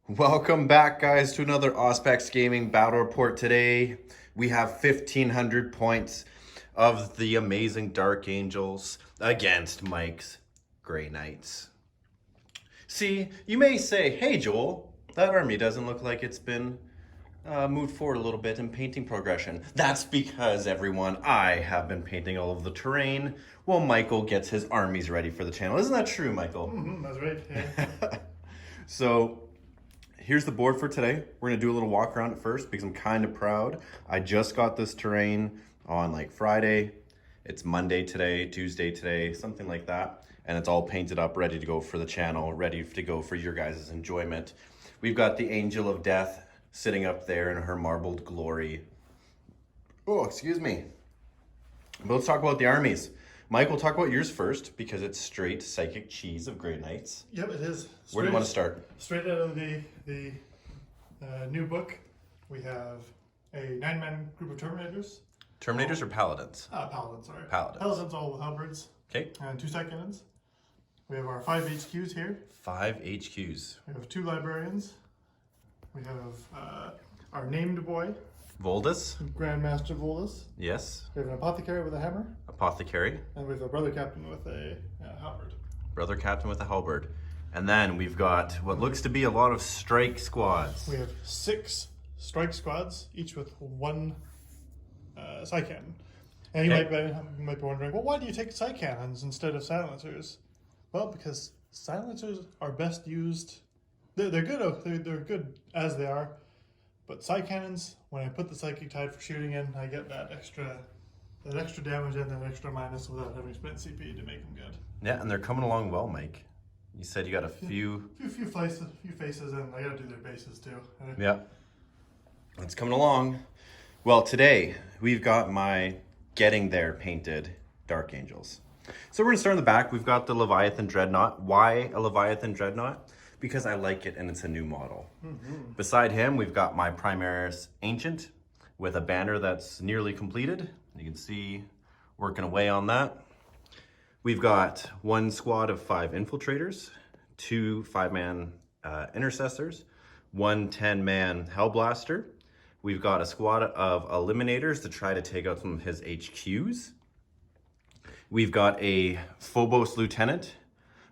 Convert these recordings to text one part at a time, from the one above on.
Welcome back, guys, to another Auspex Gaming Battle Report. Today, we have 1,500 points of the amazing Dark Angels against Mike's Grey Knights. See, you may say, hey, Joel, that army doesn't look like it's been moved forward a little bit in painting progression. That's because, everyone, I have been painting all of the terrain while Michael gets his armies ready for the channel. Isn't that true, Michael? That's right, yeah. So, here's the board for today. We're gonna do a little walk around at first because I'm kind of proud. I just got this terrain on like Friday. It's Monday today, Tuesday today, something like that. And it's all painted up, ready to go for the channel, ready to go for your guys' enjoyment. We've got the Angel of Death sitting up there in her marbled glory. Oh, excuse me. But let's talk about the armies. Mike, we'll talk about yours first because it's straight psychic cheese of Grey Knights. Yep, it is. Where do you want to start? Straight out of the new book, we have a 9-man group of Terminators. Terminators or Paladins? Paladins, sorry. Paladins. Paladins all with halberds. Okay. And 2 side cannons. We have our 5 HQs here. 5 HQs. We have 2 librarians. We have our named boy, Voldus. Grandmaster Volus. Yes. We have an apothecary with a hammer. Apothecary. And we have a brother captain with a halberd. Brother captain with a halberd. And then we've got what looks to be a lot of strike squads. We have 6 strike squads, each with 1 side cannon. And you might be wondering, well, why do you take side cannons instead of silencers? Well, because silencers are best used. They're good. They're good as they are. But side cannons, when I put the psychic tide for shooting in, I get that extra damage and that extra minus without having spent CP to make them good. Yeah, and they're coming along well, Mike. You said you got a few faces, and I gotta do their bases too. Yeah, it's coming along. Well, today we've got my Getting There painted Dark Angels. So we're gonna start in the back. We've got the Leviathan Dreadnought. Why a Leviathan Dreadnought? Because I like it and it's a new model. Beside him, we've got my Primaris Ancient with a banner that's nearly completed. You can see working away on that. We've got 1 squad of 5 infiltrators, 2 5-man intercessors, 1 10-man hellblaster. We've got a squad of eliminators to try to take out some of his HQs. We've got a Phobos lieutenant.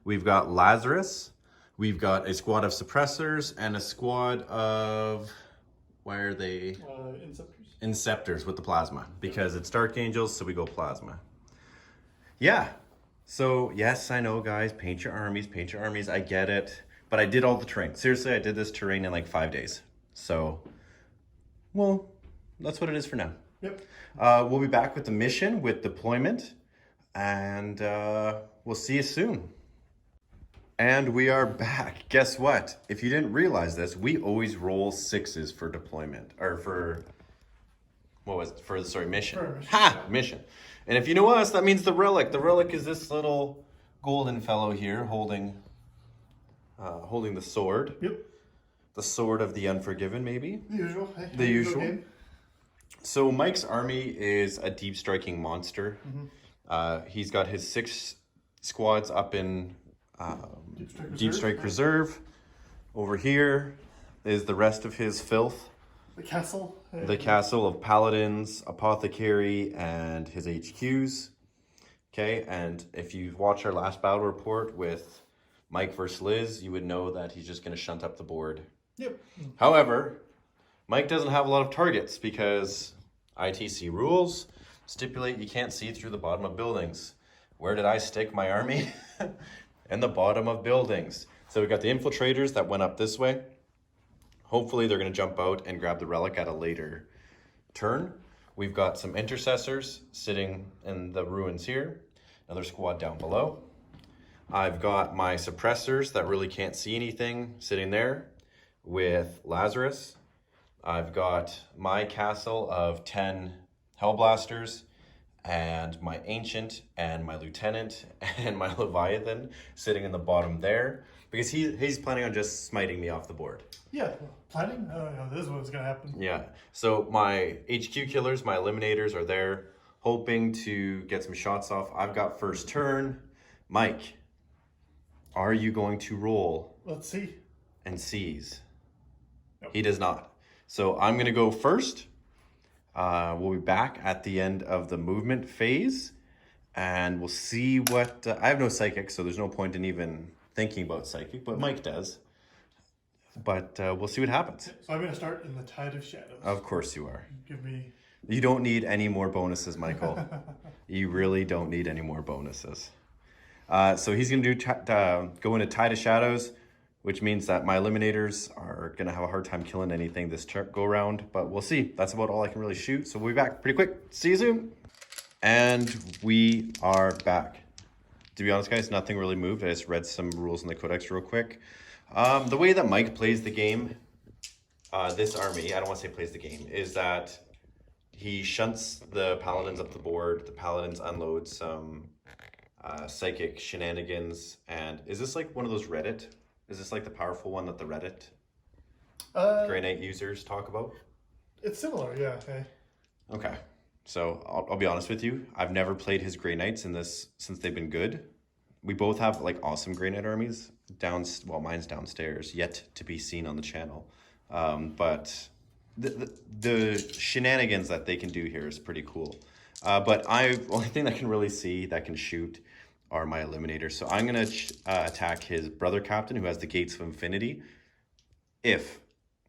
We've got Lazarus. We've got a squad of suppressors and a squad of, why are they? Inceptors. Inceptors with the plasma, because it's Dark Angels, so we go plasma. Yeah, so yes, I know, guys, paint your armies, I get it. But I did all the terrain. Seriously, I did this terrain in like 5 days. So, well, that's what it is for now. Yep. We'll be back with the mission, with deployment, and we'll see you soon. And we are back. Guess what? If you didn't realize this, we always roll 6s for deployment, or for, what was it? Mission. For mission. Ha! Mission. And if you know us, that means the relic. The relic is this little golden fellow here holding the sword. Yep. The sword of the unforgiven, maybe? The usual. Hey, The usual. game. So Mike's army is a deep striking monster. He's got his 6 squads up in Deep Strike Reserve. Over here is the rest of his filth. The castle. The castle of Paladins, Apothecary, and his HQs. Okay, and if you watch our last battle report with Mike versus Liz, you would know that he's just going to shunt up the board. Yep. However, Mike doesn't have a lot of targets because ITC rules stipulate you can't see through the bottom of buildings. Where did I stick my army? In the bottom of buildings. So we got the infiltrators that went up this way. Hopefully they're going to jump out and grab the relic at a later turn. We've got some intercessors sitting in the ruins here. Another squad down below. I've got my suppressors that really can't see anything sitting there with Lazarus. I've got my castle of 10 hellblasters and my ancient and my lieutenant and my Leviathan sitting in the bottom there because he's planning on just smiting me off the board. Yeah, planning? I don't know, this is what's gonna happen. Yeah, so my HQ killers, my eliminators are there hoping to get some shots off. I've got first turn. Mike, are you going to roll Let's see. and seize? Yep. He does not. So I'm going to go first. We'll be back at the end of the movement phase. And we'll see what... I have no psychic, so there's no point in even thinking about psychic. But Mike does. But we'll see what happens. So I'm going to start in the Tide of Shadows. Of course you are. Give me... You don't need any more bonuses, Michael. You really don't need any more bonuses. So he's going to go into Tide of Shadows, which means that my eliminators are going to have a hard time killing anything this go round. But we'll see. That's about all I can really shoot. So we'll be back pretty quick. See you soon. And we are back. To be honest, guys, nothing really moved. I just read some rules in the Codex real quick. The way that Mike plays the game, this army, I don't want to say plays the game, is that he shunts the paladins up the board. The paladins unload some psychic shenanigans. And is this like one of those Reddit? Is this like the powerful one that the Reddit Grey Knight users talk about? It's similar, yeah. Okay. So I'll be honest with you. I've never played his Grey Knights in this since they've been good. We both have like awesome Grey Knight armies. Well, mine's downstairs, yet to be seen on the channel. But the shenanigans that they can do here is pretty cool. But only thing that can really see, that can shoot, are my eliminators. So I'm going to attack his brother captain, who has the Gates of Infinity. If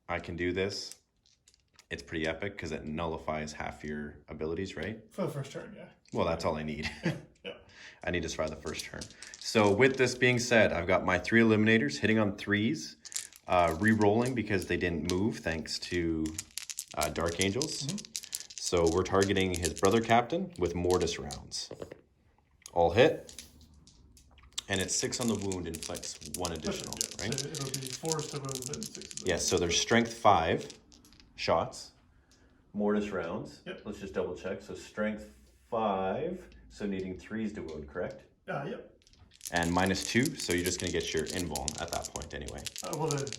I can do this, it's pretty epic because it nullifies half your abilities, right? For the first turn, yeah. Well, that's all I need. Yeah. I need to survive the first turn. So with this being said, I've got my 3 eliminators hitting on 3s, re-rolling because they didn't move thanks to Dark Angels. Mm-hmm. So we're targeting his brother captain with Mortis rounds. All hit. And it's 6 on the wound, inflicts 1 additional, yeah. right? So it'll be 4 to wound and 6 to wound. Yes, so there's strength 5 shots. Mortis rounds. Yep. Let's just double check. So strength 5, so needing 3s to wound, correct? Yep. And -2, so you're just going to get your invuln at that point anyway. Well, the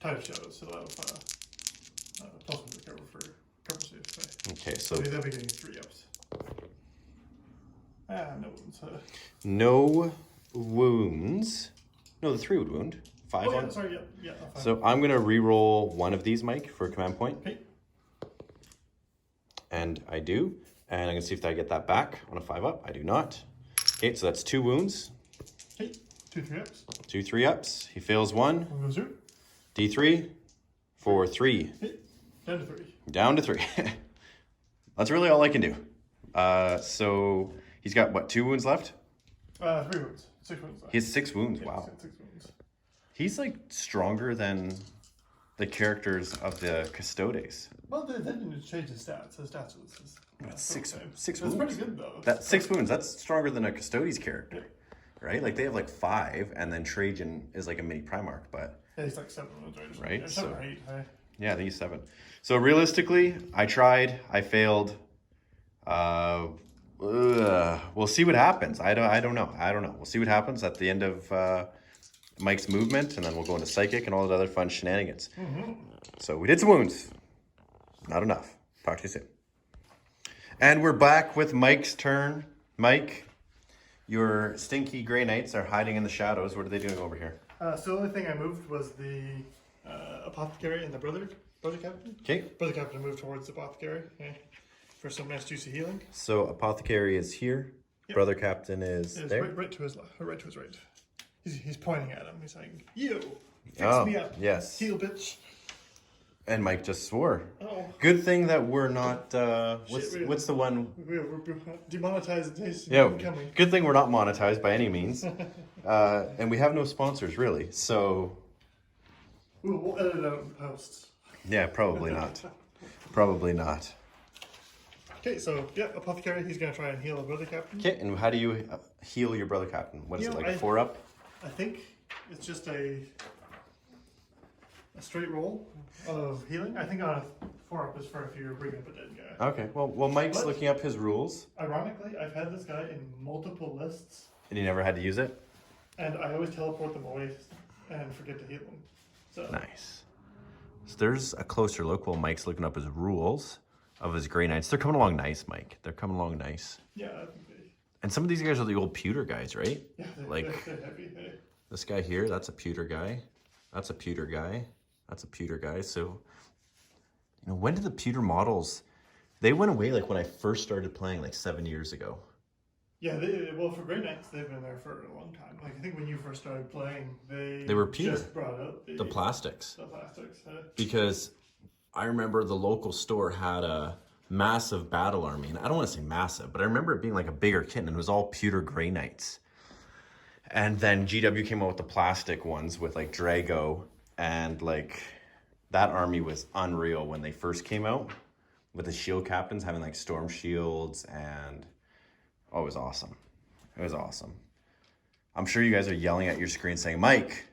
Tide of Shadows, so that'll plus 1 to cover for cover saves. Okay, so they'll be getting 3 ups. No wounds. no wounds. No, the 3 would wound. 5 oh, yeah, on. sorry, yeah. So I'm going to re-roll 1 of these, Mike, for a command point. Okay. And I do. And I'm going to see if I get that back on a 5 up. I do not. Okay, so that's 2 wounds. Okay, 2 3 ups. 2 3 ups. He fails 1. One goes through. D3 for 3. Okay, down to 3. Down to 3. That's really all I can do. So he's got, what, 2 wounds left? 3 wounds. 6 wounds left. He has 6 wounds. Yeah, Wow. 6 wounds. He's like stronger than the characters of the Custodes. Well, they didn't change his stats. His stats was That's still six the same. wounds. That's pretty good, though. That 6 wounds, that's stronger than a Custodes character. Yeah. Right? Like they have like 5, and then Trajan is like a mini Primarch, but Yeah, he's like 7 wounds, right? Right, Yeah, 7 so- or 8. yeah, I think he's 7. So realistically, I tried, I failed. We'll see what happens. I don't know. We'll see what happens at the end of Mike's movement, and then we'll go into Psychic and all the other fun shenanigans. Mm-hmm. So we did some wounds. Not enough. Talk to you soon. And we're back with Mike's turn. Mike, your stinky Grey Knights are hiding in the shadows. What are they doing over here? So the only thing I moved was the Apothecary and the Brother Captain. Okay. Brother Captain moved towards the Apothecary for some nice juicy healing. So Apothecary is here. Yep. Brother Captain is It's there. right to his left, or right to his right. He's pointing at him. He's saying, "You, fix Oh, me up, yes. heal, bitch." And Mike just swore. Oh, Good thing that we're not. What's the one? we're demonetized. Yeah. Coming. Good thing we're not monetized by any means. And we have no sponsors really. So We'll edit it out in post. yeah, probably not. Probably not. Okay, so yeah, Apothecary. He's gonna try and heal the Brother Captain. Okay, and how do you heal your brother captain? What is You it know, like? 4 up? I think it's just a straight roll of healing. I think on a 4 up is for if you're bringing up a dead guy. Okay. Well, Mike's What? looking up his rules, Ironically, I've had this guy in multiple lists, and he never had to use it. and I always teleport them away and forget to heal them. So Nice. So there's a closer look while Mike's looking up his rules of his Grey Knights. They're coming along nice, Mike. They're coming along nice. yeah, I think And some of these guys are the old pewter guys, right? they're Like- heavy. This guy here, that's a pewter guy. That's a pewter guy. That's a pewter guy. So, you know, when did the pewter models, they went away like when I first started playing like 7 years ago. Yeah, well, for Grey Knights, they've been there for a long time. Like, I think when you first started playing, they were pewter. just brought out The plastics. The plastics. Because I remember the local store had a massive battle army. And I don't want to say massive, but I remember it being like a bigger kit and it was all pewter Grey Knights. And then GW came out with the plastic ones with like Drago, and like that army was unreal when they first came out with the shield captains having like storm shields, and oh, it was awesome. It was awesome. I'm sure you guys are yelling at your screen saying, Mike,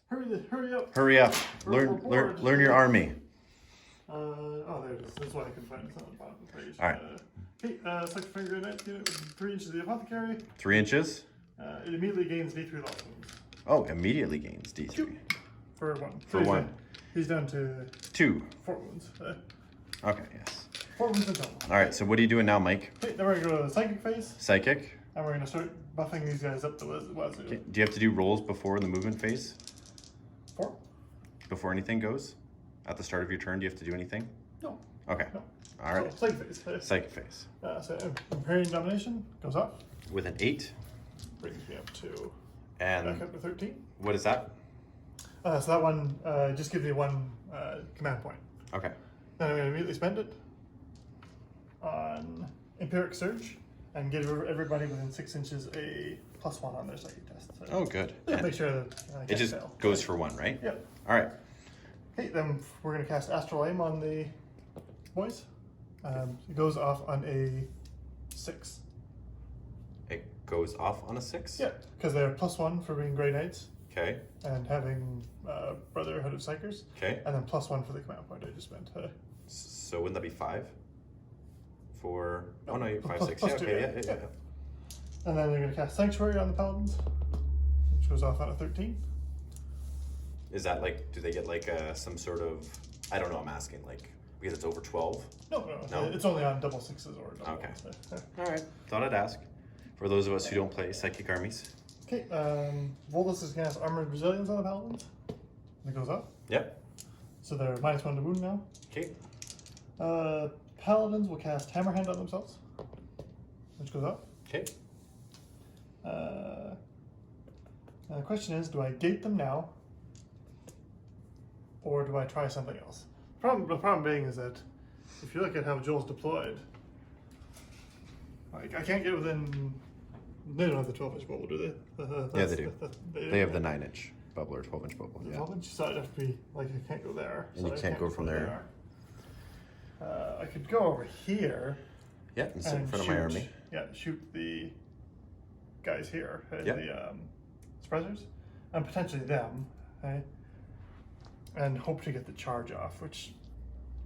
hurry up. Hurry up. Learn your army. Oh, there it is. That's why I couldn't find it. It's on the bottom of the page. All right. Okay, select finger grenade unit with 3 inches of the apothecary. 3 inches? It immediately gains D3 loss wounds. Oh, immediately gains D3. For 1. For 1. He's down to 2. 4 wounds. Okay, yes. 4 wounds in total. All right, so what are you doing now, Mike? Okay, then we're going to go to the psychic phase. Psychic. And we're going to start buffing these guys up to Wazoo. Okay. Do you have to do rolls before the movement phase? 4. Before anything goes? At the start of your turn, do you have to do anything? No. Okay. No. All right. So, psychic phase. Psychic phase. So Imperial Domination goes up. With an 8. Brings me up to And back up to 13. what is that? So that one just gives me 1 command point. Okay. Then I'm going to immediately spend it on Empiric Surge and give everybody within 6 inches a +1 on their psychic test. So Oh, good. just And make sure that I it can't just fail. goes for 1, right? Yep. All right. Okay, then we're going to cast Astral Aim on the boys. It goes off on a 6. It goes off on a 6? Yeah, because they're +1 for being Grey Knights Okay. and having Brotherhood of Psychers. Okay. And then +1 for the command point I just spent. So wouldn't that be 5? For No, oh no, 5, plus- 6. plus Yeah, two, okay, yeah. yeah. And then they're going to cast Sanctuary on the Paladins, which goes off on a 13. Is that like, do they get like some sort of, I don't know, I'm asking, like, because it's over 12? No, it's only on double 6s or double Okay. ones. All right. Thought I'd ask. For those of us who don't play psychic armies. Okay, Volus is going to have Armored Resilience on the Paladins. It goes up. Yep. So they're -1 to wound now. Okay. Paladins will cast Hammerhand on themselves, which goes up. Okay. The question is, do I gate them now, or do I try something else? The problem being is that if you look at how Joel's deployed, like I can't get within. They don't have the 12-inch bubble, do they? Yeah, they do. They have the 9-inch bubble or 12-inch bubble. The Yeah. 12-inch, so I'd have to be like I can't go there. And so you I can't go from there. I could go over here. Yeah, and sit in front of my army. Yeah, shoot the guys here, Yep. the suppressors, and potentially them, okay? And hope to get the charge off, which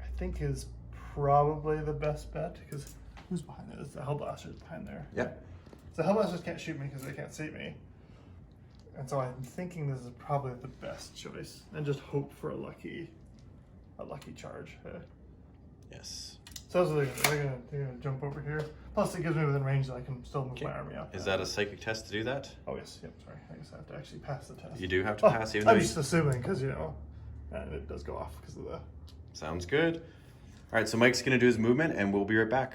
I think is probably the best bet, because who's behind it? It's the Hellblasters behind there. Yeah. So the Hellblasters can't shoot me because they can't see me. And so I'm thinking this is probably the best choice, and just hope for a lucky charge. Yes. So they're gonna jump over here. Plus, it gives me within range that I can still move my army up. Is that a psychic test to do that? Oh yes, yep. Sorry, I guess I have to actually pass the test. You do have to pass, even though I'm you... just assuming because and it does go off because of the. Sounds good. All right, so Mike's gonna do his movement, and we'll be right back.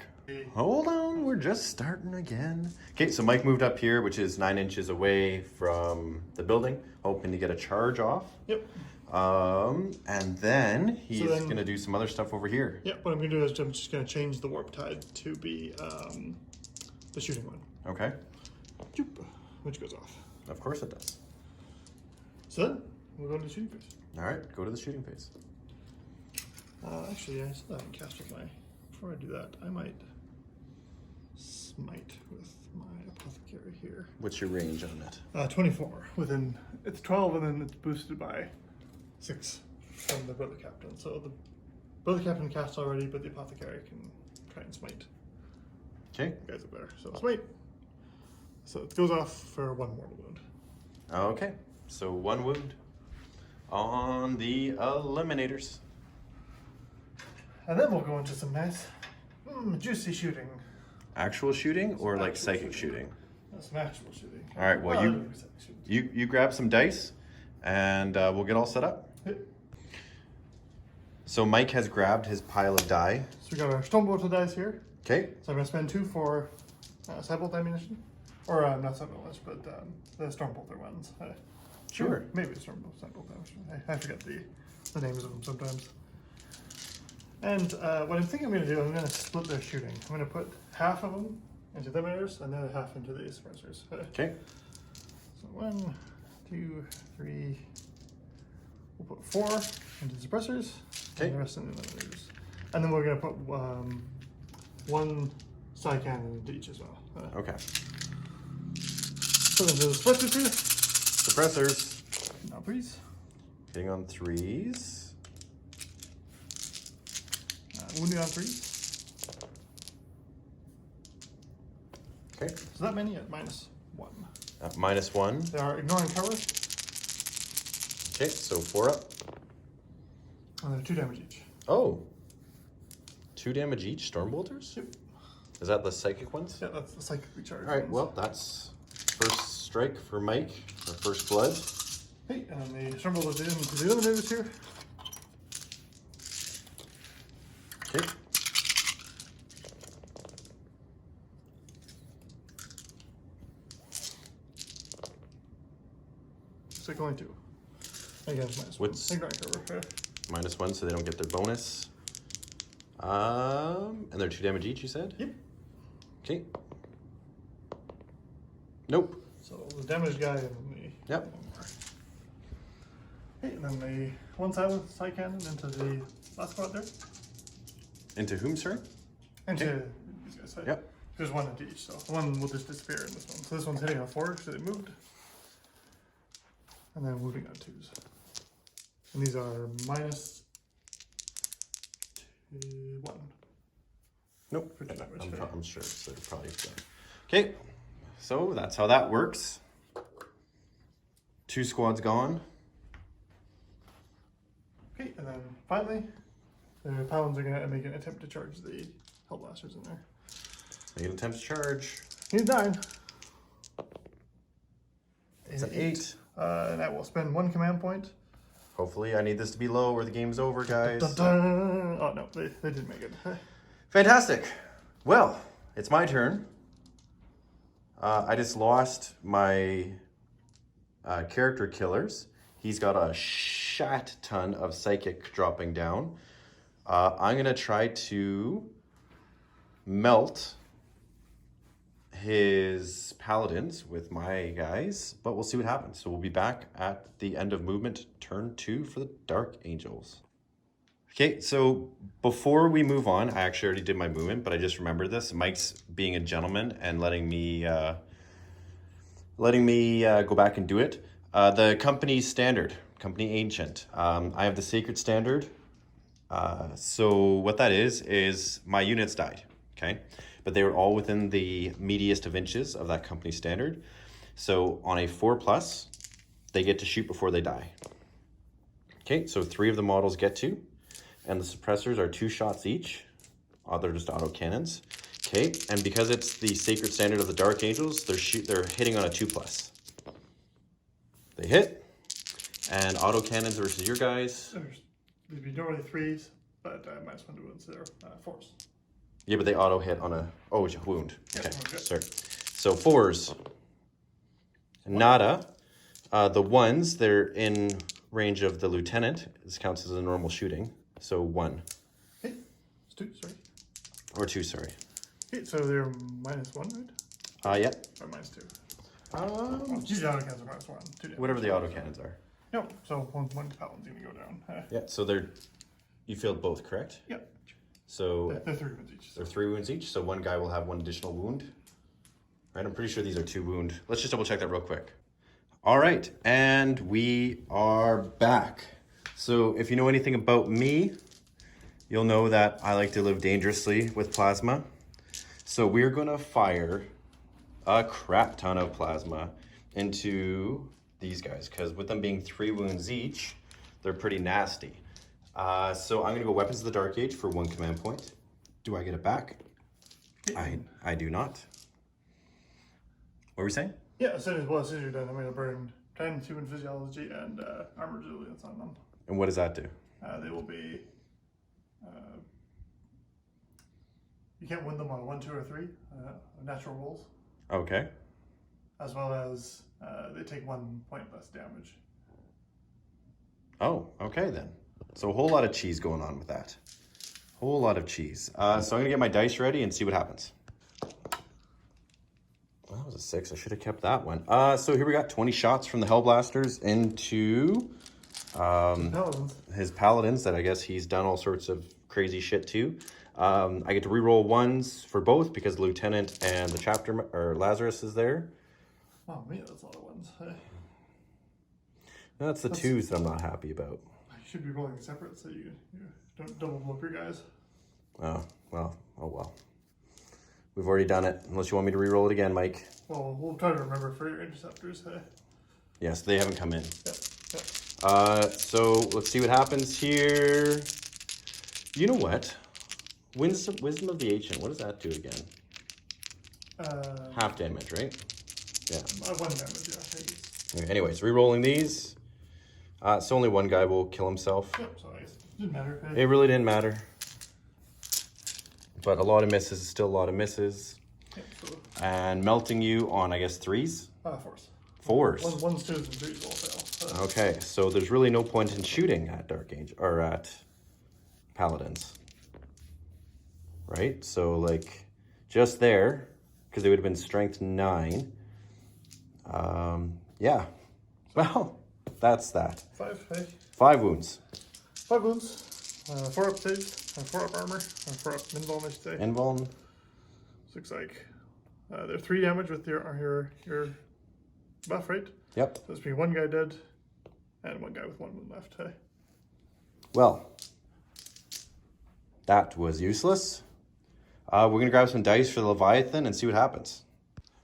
Hold on, we're just starting again. Okay, so Mike moved up here, which is 9 inches away from the building, hoping to get a charge off. Yep. And then he's then- gonna do some other stuff over here. Yep. What I'm gonna do is I'm just gonna change the warp tide to be the shooting one. Okay. Choop, which goes off. Of course it does. So then we'll go into the shooting phase. All right, go to the shooting phase. Actually, I still haven't cast with my. Before I do that, I might smite with my apothecary here. What's your range on it? 24. Within it's 12, and then it's boosted by 6 from the brother captain. So the brother captain cast already, but the apothecary can try and smite. Okay. The guys up there. So smite. So it goes off for 1 mortal wound. Okay, so 1 wound on the eliminators. And then we'll go into some nice, juicy shooting. Actual shooting or Some like actual psychic shooting? Some actual shooting. All right, well, you you grab some dice and we'll get all set up. So Mike has grabbed his pile of die. So we got our Stormbolter dice here. Okay. So I'm going to spend 2 for Cybolt ammunition. Or not Cybolt, but the Stormbolter ones. Sure. Maybe it's Cybolt ammunition. I forget the names of them sometimes. And what I'm thinking I'm going to do, I'm going to split their shooting. I'm going to put half of them into the emitters and the other half into the suppressors. Okay. So 1, 2, 3. We'll put 4 into the suppressors. Okay. And the rest in the emitters. And then we're going to put 1 side cannon into each as well. Okay. Put into the suppressors here. Suppressors. Now please. Hitting on 3s. Wounding on 3s. Okay. So that many at -1. At -1. They are ignoring cover. Okay, so 4 up. And they're 2 damage each. Oh. 2 damage each, Stormbolters? Yep. Is that the psychic ones? Yeah, that's the psychically charged. Alright, ones. well, that's first strike for Mike, or first blood. Hey, and the Stormbolters into the eliminators here. Okay. So only 2. Again, -1. What's- Ignoring cover. -1, so they don't get their bonus. And they're 2 damage each, you said? Yep. Okay. Nope. So the damage guy and the. Yep. Hey, and then the 1 silent side cannon into the last squad there. Into whom, sir? Into these guys. Yep. There's 1 into each, so one will just disappear in this one. So this one's hitting on 4, so they moved. And then moving on 2s. And these are -2, 1. Nope. For 2 damage. I'm sure, so they're probably done. Okay, so that's how that works. 2 squads gone. Okay, and then finally, the Paladins are going to make an attempt to charge the Hellblasters in there. Make an attempt to charge. He's 9. It's an 8. And I will spend 1 command point. Hopefully, I need this to be low or the game's over, guys. Dun, dun. Oh no, they did make it. Fantastic. Well, it's my turn. I just lost my character killers. He's got a shat ton of psychic dropping down. I'm going to try to melt his paladins with my guys, but we'll see what happens. So we'll be back at the end of movement, turn 2 for the Dark Angels. Okay, so before we move on, I actually already did my movement, but I just remembered this. Mike's being a gentleman and letting me go back and do it. The company standard, company ancient. I have the sacred standard. So what that is my units died, okay? But they were all within the meatiest of inches of that company standard. So on a 4+, they get to shoot before they die. Okay, so 3 of the models get to, and the suppressors are 2 shots each. They're just auto cannons. Okay, and because it's the sacred standard of the Dark Angels, they're hitting on a 2+. They hit, and auto cannons versus your guys. They'd be normally 3s, but -1 to wounds, they're 4s. Yeah, but they auto hit on a wound. Okay, okay. sorry. So 4s. Nada. The 1s, they're in range of the lieutenant. This counts as a normal shooting. So 1. Hey, it's 2, sorry. Or 2, sorry. Okay, so they're -1, right? Yeah. Or -2. Usually auto cannons are -1. 2 damage. Whatever the auto cannons are. No, so one Paladin's going to go down. Yeah, so you failed both, correct? Yep. So They're 3 wounds each. they're 3 wounds each, so one guy will have 1 additional wound. Right, I'm pretty sure these are 2 wound. Let's just double check that real quick. All right, and we are back. So if you know anything about me, you'll know that I like to live dangerously with plasma. So we're gonna fire a crap ton of plasma into these guys, because with them being 3 wounds each, they're pretty nasty. So I'm gonna go Weapons of the Dark Age for 1 command point. Do I get it back? I do not. What were we saying? Yeah, as soon as you're done, I'm going to burn 10 human physiology and armor resilience on them. And what does that do? They will be you can't win them on a 1, 2, or 3 natural rolls, Okay. as well as they take 1 point less damage. Oh, okay then. So a whole lot of cheese going on with that. Whole lot of cheese. So I'm gonna get my dice ready and see what happens. Well, that was a 6. I should have kept that one. So here we got 20 shots from the Hellblasters into Paladins. his paladins that I guess he's done all sorts of crazy shit to. I get to reroll 1s for both because the lieutenant and the chapter or Lazarus is there. Oh man, that's a lot of ones. That's the 2s that I'm not happy about. You should be rolling separate so you don't double blow up your guys. Oh well. We've already done it. Unless you want me to reroll it again, Mike. Well, we'll try to remember for your interceptors. Yes, they haven't come in. Yep. So let's see what happens here. You know what? Wisdom of the Ancient. What does that do again? Half damage, right? Yeah. 1 damage, yeah. I think. Okay, anyways, re-rolling these. So only one guy will kill himself. Yep, so I guess it didn't matter. It really didn't matter. But a lot of misses is still a lot of misses. Yep, so, And melting you on, I guess, 3s? 4s. 4s. 1s, 2s, and 3s all fail. Okay, so there's really no point in shooting at Dark Angel or at Paladins. Right? So like just there, because they would have been strength 9. Yeah. Well, that's that. 5, 5 wounds. 5 wounds, 4 up saves, 4 up armor, 4 up invuln, I should say. Invuln. So looks like they're 3 damage with your buff, right? Yep. So there's be 1 guy dead, and 1 guy with 1 wound left. Well, that was useless. We're going to grab some dice for the Leviathan and see what happens.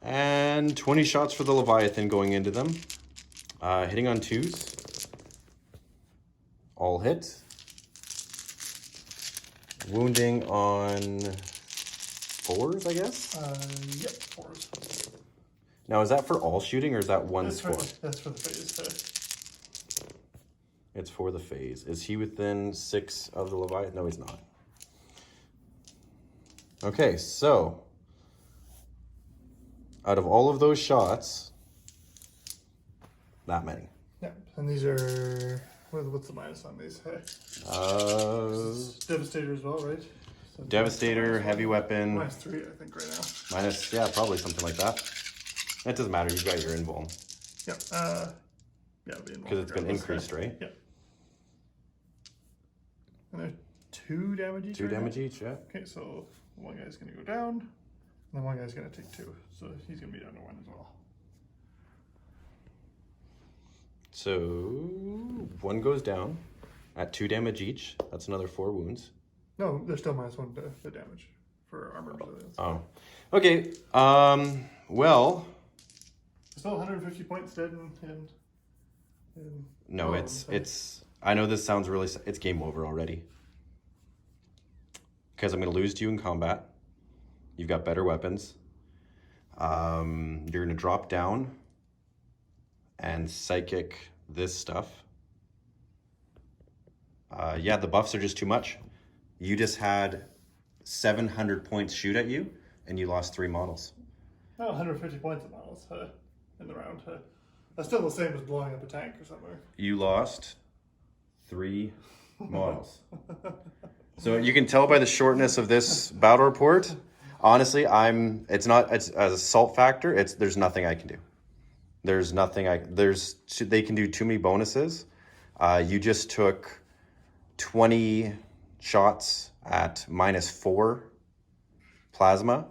And 20 shots for the Leviathan going into them. Hitting on 2s. All hit. Wounding on 4s, I guess? Yep, 4s. Now, is that for all shooting or is that one score? That's for the phase. It's for the phase. Is he within 6 of the Leviathan? No, he's not. Okay, so out of all of those shots, that many. Yeah, and these are, what's the minus on these? Devastator as well, right? So Devastator, heavy weapon. -3, I think, right now. Minus, yeah, probably something like that. It doesn't matter, you've got your invuln. Yep, yeah, because it's been increased, right? Yep. And they're 2 damage each. 2 damage each, yeah. Okay, so 1 guy's gonna go down, and then 1 guy's gonna take 2, so he's gonna be down to 1 as well. So 1 goes down at 2 damage each. That's another 4 wounds. No, they're still -1 to the damage for armor resilience. Oh, okay. Well, Still 150 points dead in no, it's. I know this sounds really. It's game over already. Because I'm going to lose to you in combat. You've got better weapons. You're going to drop down and psychic this stuff. Yeah, the buffs are just too much. You just had 700 points shoot at you, and you lost 3 models. Oh, 150 points of models in the round. That's still the same as blowing up a tank or somewhere. You lost 3 models. So you can tell by the shortness of this battle report. Honestly, it's as a salt factor. There's nothing I can do. There's nothing they can do too many bonuses. You just took 20 shots at -4 plasma,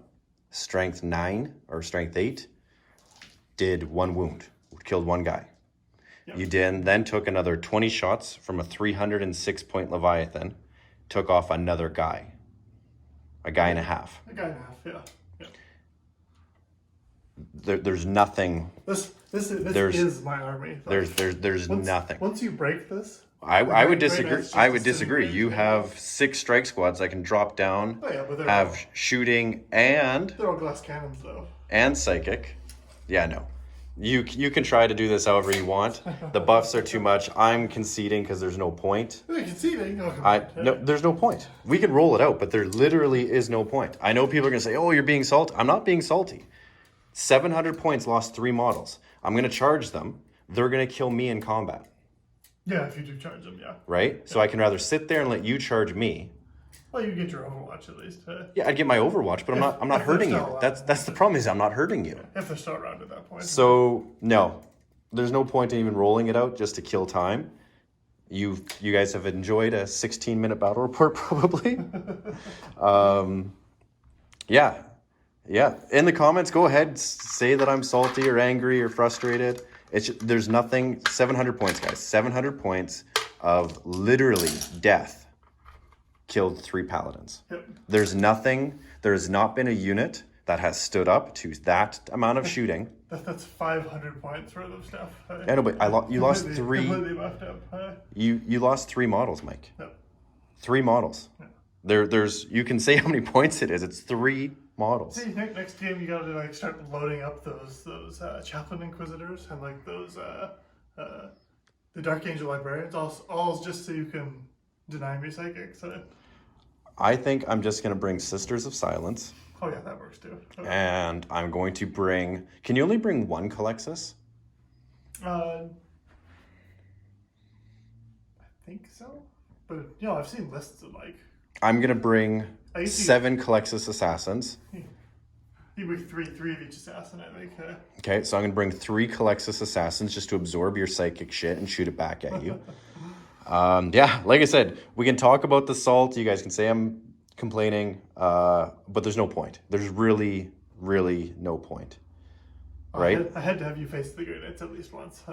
strength 9 or strength 8, did 1 wound, killed 1 guy. Yep. You then took another 20 shots from a 306 point Leviathan, took off another guy. A guy and a half. A guy and a half, yeah. There's nothing. This is my army. There's nothing. Once you break this, I would disagree. I would disagree. You have 6 strike squads that can drop down, have shooting, and they're all glass cannons though. And psychic. Yeah, no. You can try to do this however you want. The buffs are too much. I'm conceding because there's no point. You're conceding? Oh, come on. No, there's no point. We can roll it out, but there literally is no point. I know people are gonna say, "Oh, you're being salty." I'm not being salty. 700 points lost 3 models. I'm gonna charge them. They're gonna kill me in combat. Yeah, if you do charge them, yeah. Right? So I can rather sit there and let you charge me. Well, you get your Overwatch at least. Yeah, I'd get my Overwatch, but I'm not hurting you. That's the problem, is I'm not hurting you. If they're still around at that point. So no, there's no point in even rolling it out just to kill time. You guys have enjoyed a 16-minute battle report probably. Yeah. In the comments, go ahead, say that I'm salty or angry or frustrated. There's nothing. 700 points, guys. 700 points of literally death killed 3 paladins. Yep. There has not been a unit that has stood up to that amount of shooting. That's 500 points worth of stuff. I know, but you lost 3. Completely buffed up. You lost 3 models, Mike. Yep. 3 models. Yep. There's you can say how many points it is. It's 3 models. See, next game you gotta like start loading up those chaplain inquisitors and like those the Dark Angel librarians. All just so you can deny me psychic. So. I think I'm just gonna bring Sisters of Silence. Oh yeah, that works too. Okay. And I'm going to bring. Can you only bring 1 Calexis? I think so, but I've seen lists of like. I'm gonna bring 7 Calexis assassins. You bring three of each assassin, I think. Okay, so I'm gonna bring 3 Calexis assassins just to absorb your psychic shit and shoot it back at you. Yeah, like I said, we can talk about the salt. You guys can say I'm complaining, but there's no point. There's really, really no point. Right? I had to have you face the Grey Knights at least once.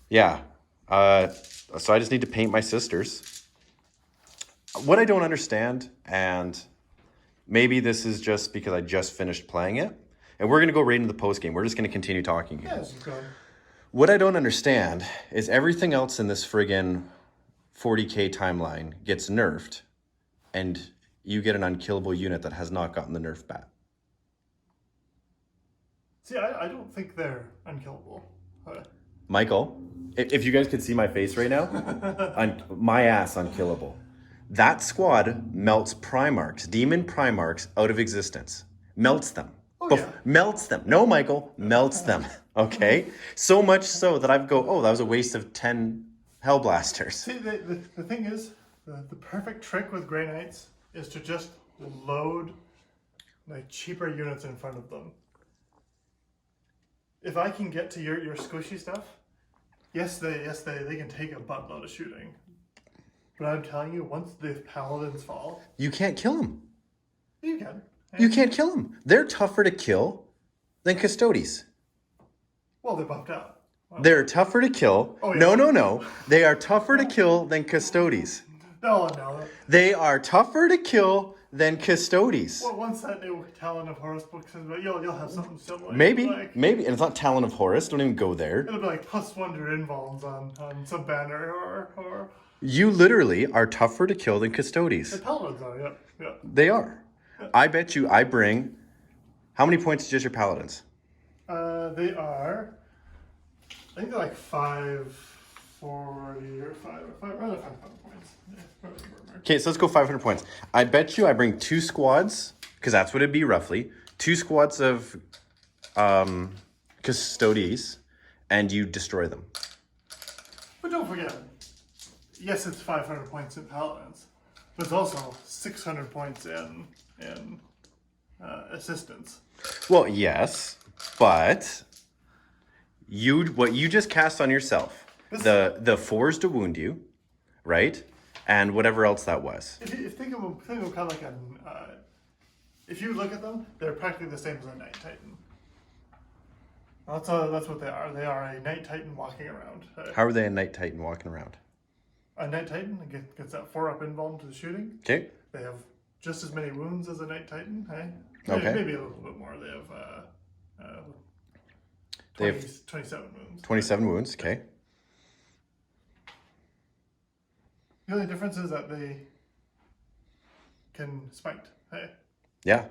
Yeah. So I just need to paint my sisters. What I don't understand, and maybe this is just because I just finished playing it, and we're going to go right into the post game. We're just going to continue talking here. Yes, go ahead. What I don't understand is everything else in this friggin' 40k timeline gets nerfed, and you get an unkillable unit that has not gotten the nerf bat. See, I don't think they're unkillable. Michael, if you guys could see my face right now, my ass unkillable. That squad melts Primarchs, demon Primarchs, out of existence. Melts them. Oh, yeah. Melts them. No, Michael, melts them. Okay? So much so that I go, oh, that was a waste of 10 Hellblasters. See, the thing is, the perfect trick with Grey Knights is to just load like cheaper units in front of them. If I can get to your squishy stuff, yes, they can take a buttload of shooting. But I'm telling you, once the paladins fall, You can't kill them. you can. You can't kill them. They're tougher to kill than Custodes. Well, they're buffed out. They're tougher to kill. Oh, yeah. No. They are tougher to kill than Custodes. No. They are tougher to kill than Custodes. Well, once that new Talon of Horus book comes out, you'll have something similar. Maybe. And it's not Talon of Horus. Don't even go there. It'll be like +1 to invulns on some banner or You literally are tougher to kill than Custodes. the paladins are. Yeah. They are. I bet you I bring... How many points is just your paladins? They are. I think they're like 540 or 500 points. Yeah, Okay, so let's go 500 points. I bet you I bring 2 squads, because that's what it'd be roughly. 2 squads of Custodes, and you destroy them. But don't forget, yes, it's 500 points in paladins, but it's also 600 points in assistance. Well, yes, but what you just cast on yourself, the 4s to wound you, right? And whatever else that was. If you think of them kind of like if you look at them, they're practically the same as a Knight Titan. That's what they are. They are a Knight Titan walking around. How are they a Knight Titan walking around? A Knight Titan gets that 4-up invuln to the shooting. Okay. They have just as many wounds as a Knight Titan. Okay. Maybe a little bit more. They have 27 wounds. 27 wounds, okay. The only difference is that they can smite. Yeah.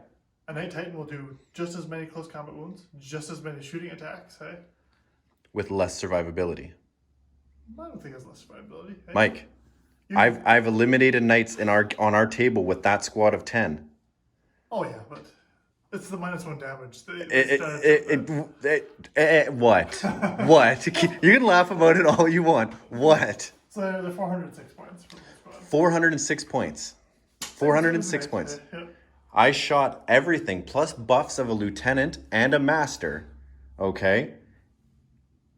A Knight Titan will do just as many close combat wounds, just as many shooting attacks. with less survivability. I don't think it's less survivability. Mike, I've eliminated knights on our table with that squad of 10. Oh yeah, but it's the -1 damage. What? What? You can laugh about it all you want. What? So they're 406 points for the squad. 406 points. 406 points. Yeah. I shot everything plus buffs of a lieutenant and a master. Okay.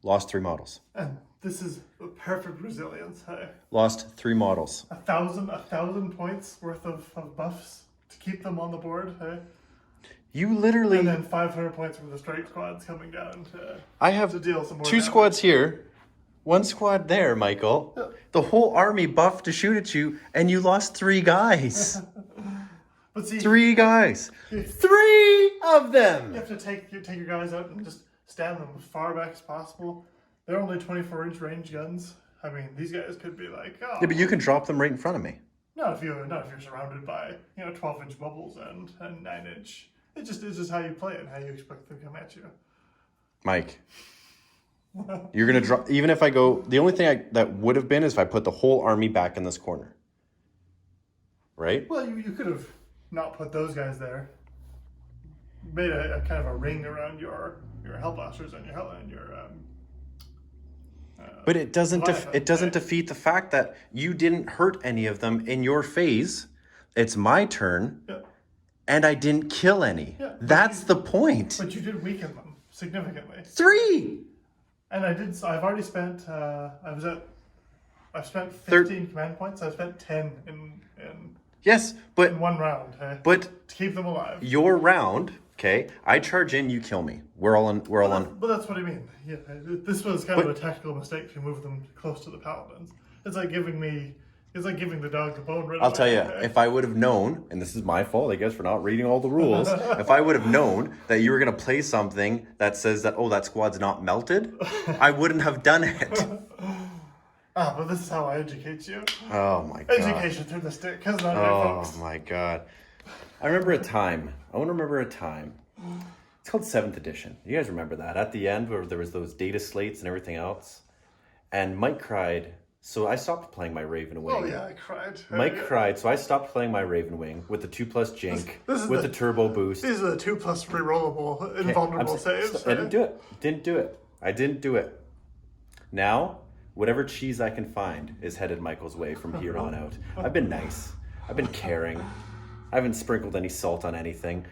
Lost 3 models. And this is a perfect resilience. Hey. Lost 3 models. 1,000 points worth of buffs to keep them on the board. Hey. You literally. And then 500 points from the strike squads coming down I have to deal some more 2 damage. squads here, 1 squad there, Michael. Yeah. The whole army buffed to shoot at you, and you lost 3 guys. But see, 3 guys. 3 of them. you have to take your guys out and just stand them as far back as possible. They're only 24-inch range guns. I mean, these guys could be like, oh. Yeah, but you can drop them right in front of me. Not if you're surrounded by 12-inch bubbles and 9-inch. It's just how you play it and how you expect them to come at you. Mike, you're gonna drop. Even if I go, the only thing that would have been is if I put the whole army back in this corner. Right? Well, you could have not put those guys there. Made a kind of a ring around your hellblasters and your But it doesn't Leviathan, right? defeat the fact that you didn't hurt any of them in your phase. It's my turn, Yeah. and I didn't kill any. Yeah, That's the point. But you did weaken them significantly. 3. And I've already spent. I've spent 15 command points. I've spent 10 in Yes, but 1 round. but to keep them alive. your round, okay? I charge in, you kill me. We're all on. But that's what I mean. Yeah, this was kind of a tactical mistake to move them close to the paladins. It's like giving the dog the bone. Right I'll away. tell you, if I would have known, and this is my fault, I guess, for not reading all the rules. If I would have known that you were going to play something that says that, oh, that squad's not melted, I wouldn't have done it. But this is how I educate you. Oh my god. Education through the stick, because not right, Oh folks. my god. I remember a time. I want to remember a time. It's called 7th edition. You guys remember that? At the end where there was those data slates and everything else. And Mike cried. So I stopped playing my Raven Wing. Oh yeah, I cried. Mike cried, so I stopped playing my Raven Wing with the 2+ Jink, with the turbo boost. These are the 2+ rerollable invulnerable saves. I didn't do it. I didn't do it. Now, whatever cheese I can find is headed Michael's way from here on out. I've been nice. I've been caring. I haven't sprinkled any salt on anything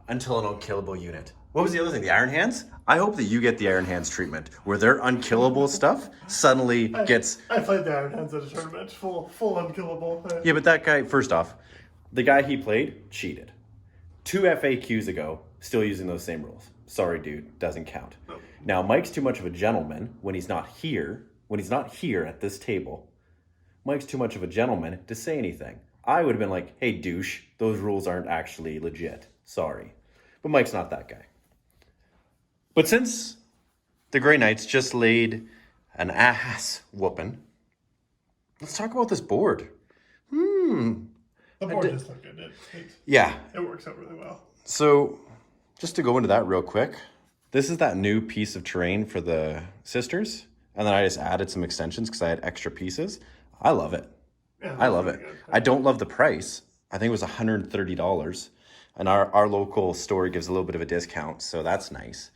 until an unkillable unit. What was the other thing? The Iron Hands? I hope that you get the Iron Hands treatment, where their unkillable stuff suddenly gets... I played the Iron Hands at a tournament, full unkillable. Yeah, but that guy, first off, the guy he played cheated. 2 FAQs ago, still using those same rules. Sorry, dude, doesn't count. No. Now, Mike's too much of a gentleman when he's not here at this table. Mike's too much of a gentleman to say anything. I would have been like, hey, douche, those rules aren't actually legit. Sorry. But Mike's not that guy. But since the Grey Knights just laid an ass whooping, let's talk about this board. The board just looked good. It works out really well. So, just to go into that real quick, this is that new piece of terrain for the sisters. And then I just added some extensions because I had extra pieces. I love it. Yeah, I love it. really good. I don't love the price. I think it was $130. And our local store gives a little bit of a discount. So that's nice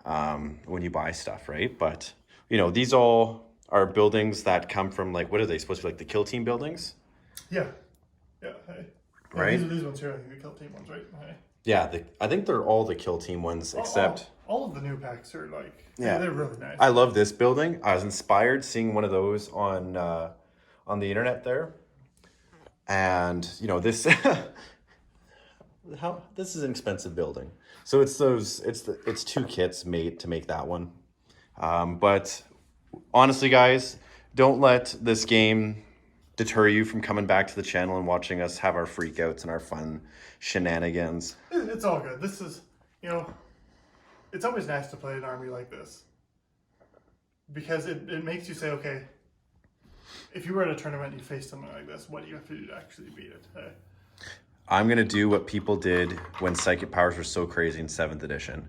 when you buy stuff, right? But, these all are buildings that come from, like, what are they supposed to be, like the Kill Team buildings? Yeah. Yeah. Hey. Yeah, Right? These ones here, I think the Kill Team ones, right? Hey. Yeah, I think they're all the Kill Team ones, except... All of the new packs are like... Yeah. They're really nice. I love this building. I was inspired seeing one of those on the internet there. And, this... this is an expensive building. So it's 2 kits made to make that one. But honestly, guys, don't let this game deter you from coming back to the channel and watching us have our freakouts and our fun shenanigans. It's all good. This is, it's always nice to play an army like this. Because it makes you say, okay, if you were at a tournament and you faced something like this, what do you have to do to actually beat it? Hey? I'm going to do what people did when Psychic Powers were so crazy in 7th edition.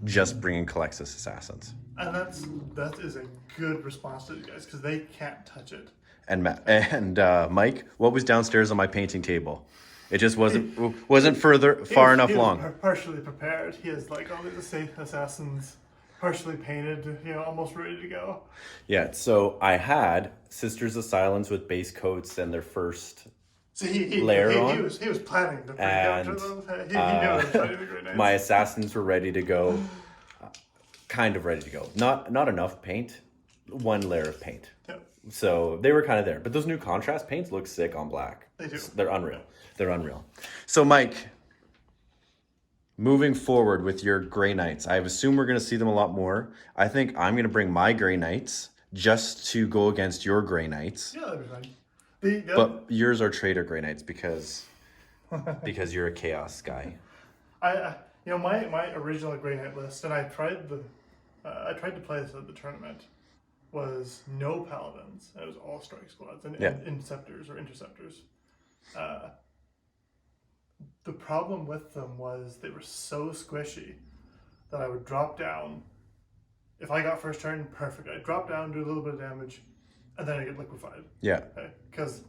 just bringing Calexis assassins. And that is a good response to these guys because they can't touch it. And Mike, what was downstairs on my painting table? It just wasn't far enough long. Partially prepared. He has like all these assassins partially painted, almost ready to go. Yeah, so I had Sisters of Silence with base coats and their first layer on. He was planning to capture them. He knew it was fighting the grenades. My assassins were ready to go, kind of ready to go. Not enough paint, one layer of paint. Yep. So they were kind of there. But those new contrast paints look sick on black. They do. They're unreal. They're unreal. So Mike, moving forward with your Grey Knights, I assume we're going to see them a lot more. I think I'm going to bring my Grey Knights just to go against your Grey Knights. Yeah, that'd be fine. But yours are Traitor Grey Knights because you're a Chaos guy. My original Grey Knight list, and I tried to play this at the tournament, was no Paladins. It was all Strike Squads and Interceptors. The problem with them was they were so squishy that I would drop down. If I got first turn, perfect. I'd drop down, do a little bit of damage, and then I get liquefied. Yeah. Because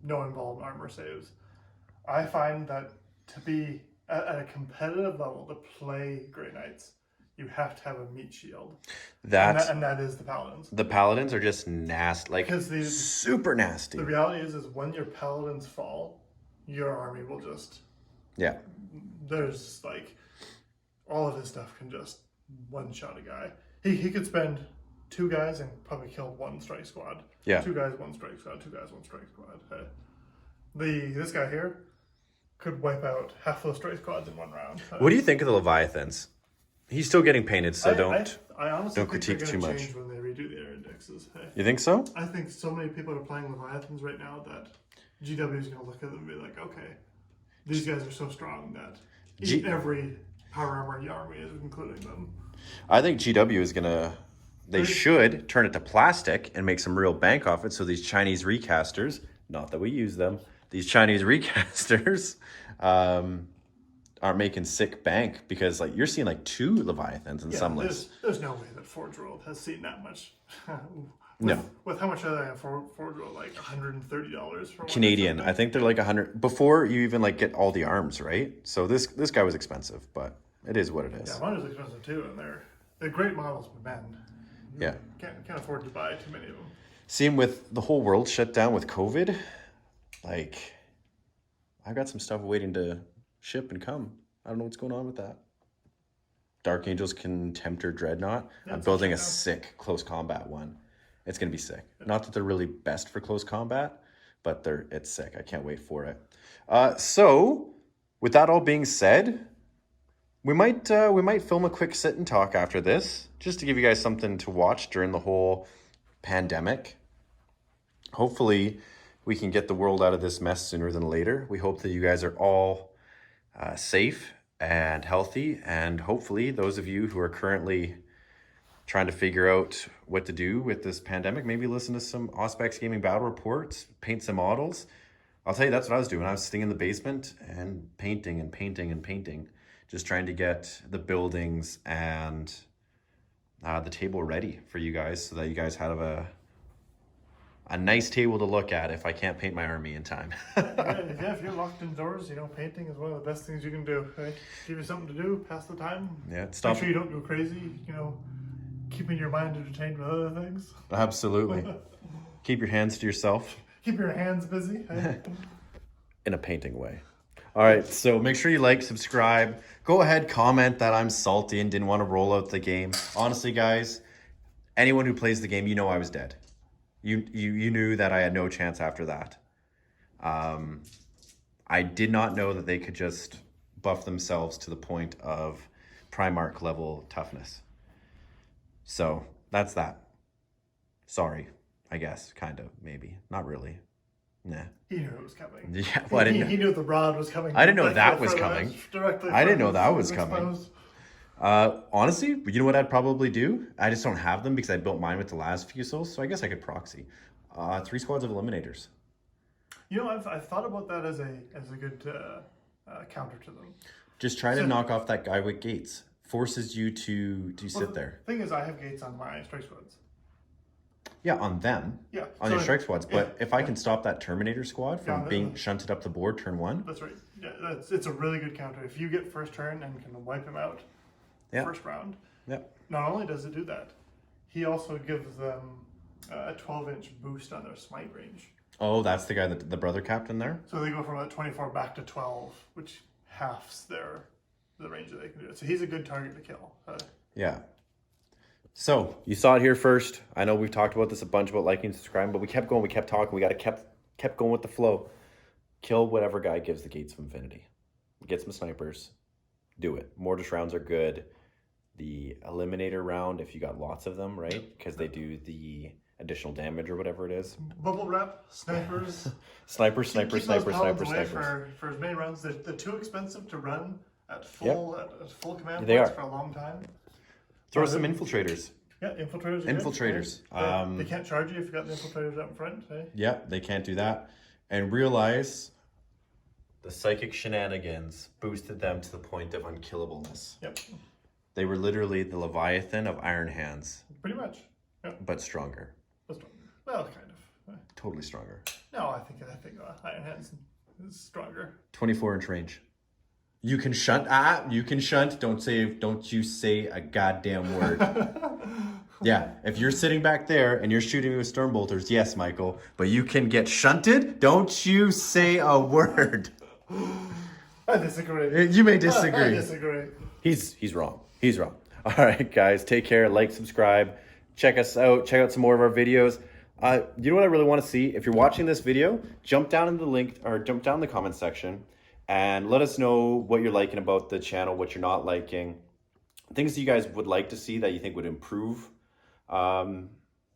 no involved armor saves. I find that to be at a competitive level to play Grey Knights, you have to have a meat shield. And that is the Paladins. The Paladins are just nasty, super nasty. The reality is when your Paladins fall, your army will just... Yeah. There's all of his stuff can just one-shot a guy. He could spend 2 guys and probably kill 1 strike squad. Yeah. 2 guys, 1 strike squad, 2 guys, 1 strike squad. This guy here could wipe out half those strike squads in 1 round. What do you think of the Leviathans? He's still getting painted, so I honestly don't critique think too they're much. change when they redo the air indexes. You think so? I think so many people are playing Leviathans right now that GW is going to look at them and be like, okay, these guys are so strong that every power armor army is including them. I think GW is going to... They should turn it to plastic and make some real bank off it so these Chinese recasters, not that we use them, these Chinese recasters are making sick bank because you're seeing 2 Leviathans in some lists. There's no way that Forge World has seen that much. With how much are they on Forge World? $130 for Canadian. I think they're 100 before you even get all the arms, right? So this guy was expensive, but it is what it is. Yeah, mine is expensive too, and they're great models, but man, yeah, can't afford to buy too many of them. Seeing with the whole world shut down with COVID, I've got some stuff waiting to ship and come. I don't know what's going on with that. Dark Angels Contemptor Dreadnought. I'm building a sick close combat one. It's going to be sick. Not that they're really best for close combat, but it's sick. I can't wait for it. So, with that all being said, we might film a quick sit and talk after this, just to give you guys something to watch during the whole pandemic. Hopefully, we can get the world out of this mess sooner than later. We hope that you guys are all safe and healthy, and hopefully those of you who are currently trying to figure out what to do with this pandemic, maybe listen to some Auspex Gaming battle reports, paint some models. I'll tell you, that's what I was doing. I was sitting in the basement and painting, just trying to get the buildings and the table ready for you guys so that you guys have a nice table to look at if I can't paint my army in time. If you're locked indoors, painting is one of the best things you can do. Right? Give you something to do, pass the time. Yeah, Make sure you don't go crazy. Keeping your mind entertained with other things. Absolutely. Keep your hands to yourself. Keep your hands busy. In a painting way. All right, so make sure you subscribe. Go ahead, comment that I'm salty and didn't want to roll out the game. Honestly, guys, anyone who plays the game, I was dead. You knew that I had no chance after that. I did not know that they could just buff themselves to the point of Primarch level toughness. So that's that. Sorry, I guess, kind of, maybe. Not really. Nah. He knew it was coming. Yeah, well, he knew the rod was coming. I didn't know that was coming. I didn't know that was coming. Honestly, you know what I'd probably do? I just don't have them because I built mine with the last fusils, so I guess I could proxy. 3 squads of eliminators. I've thought about that as a good counter to them. Just try to knock off that guy with gates. forces you to sit there. The thing is, I have gates on my strike squads. Yeah, on them. Yeah. On your strike squads. But if I can stop that Terminator squad from Yeah, being shunted up the board turn 1. That's right. Yeah, it's a really good counter. If you get first turn and can wipe him out first round, not only does it do that, he also gives them a 12-inch boost on their smite range. Oh, that's the guy, the brother captain there? So they go from about 24 back to 12, which halves the range that they can do it. So he's a good target to kill. Yeah. So you saw it here first. I know we've talked about this a bunch about liking and subscribing, but we kept going, we kept talking, we got to kept going with the flow. Kill whatever guy gives the Gates of Infinity. Get some snipers. Do it. Mortis rounds are good. The Eliminator round, if you got lots of them, right? Because they do the additional damage or whatever it is. Bubble wrap, snipers. snipers. For as many rounds. They're too expensive to run at full command points for a long time. Throw some infiltrators. Yeah, infiltrators. Infiltrators. Good. They can't charge you if you got the infiltrators up front. Eh? Yeah, they can't do that. And realize the psychic shenanigans boosted them to the point of unkillableness. Yep. They were literally the Leviathan of Iron Hands. Pretty much. Yep. But stronger. Well, kind of. Totally stronger. No, I think Iron Hands is stronger. 24-inch range. You can shunt. You can shunt. Don't you say a goddamn word. Yeah, if you're sitting back there and you're shooting me with storm bolters, yes, Michael, but you can get shunted. Don't you say a word. I disagree. You may disagree. I disagree. He's wrong. He's wrong. All right, guys, take care. Like, subscribe. Check us out. Check out some more of our videos. You know what I really want to see? If you're watching this video, jump down in the link or jump down in the comment section and let us know what you're liking about the channel, what you're not liking, things that you guys would like to see that you think would improve. We're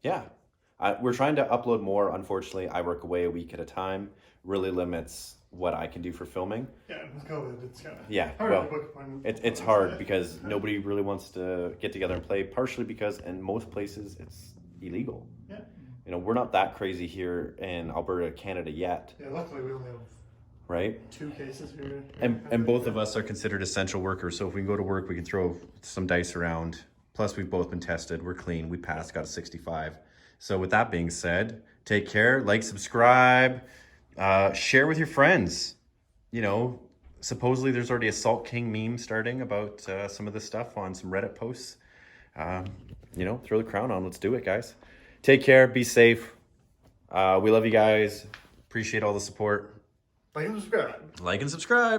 trying to upload more. Unfortunately, I work away a week at a time. Really limits what I can do for filming. Yeah, with COVID, it's kind of hard. Well, it's hard because nobody really wants to get together and play. Partially because in most places it's illegal. Yeah. You know, we're not that crazy here in Alberta, Canada yet. Yeah, luckily we only have 2 cases here. And both of us are considered essential workers. So if we can go to work, we can throw some dice around. Plus, we've both been tested. We're clean. We passed, got a 65. So with that being said, take care, like, subscribe, share with your friends. You know, supposedly there's already a Salt King meme starting about some of this stuff on some Reddit posts. Throw the crown on. Let's do it, guys. Take care. Be safe. We love you guys. Appreciate all the support. Like and subscribe. Like and subscribe.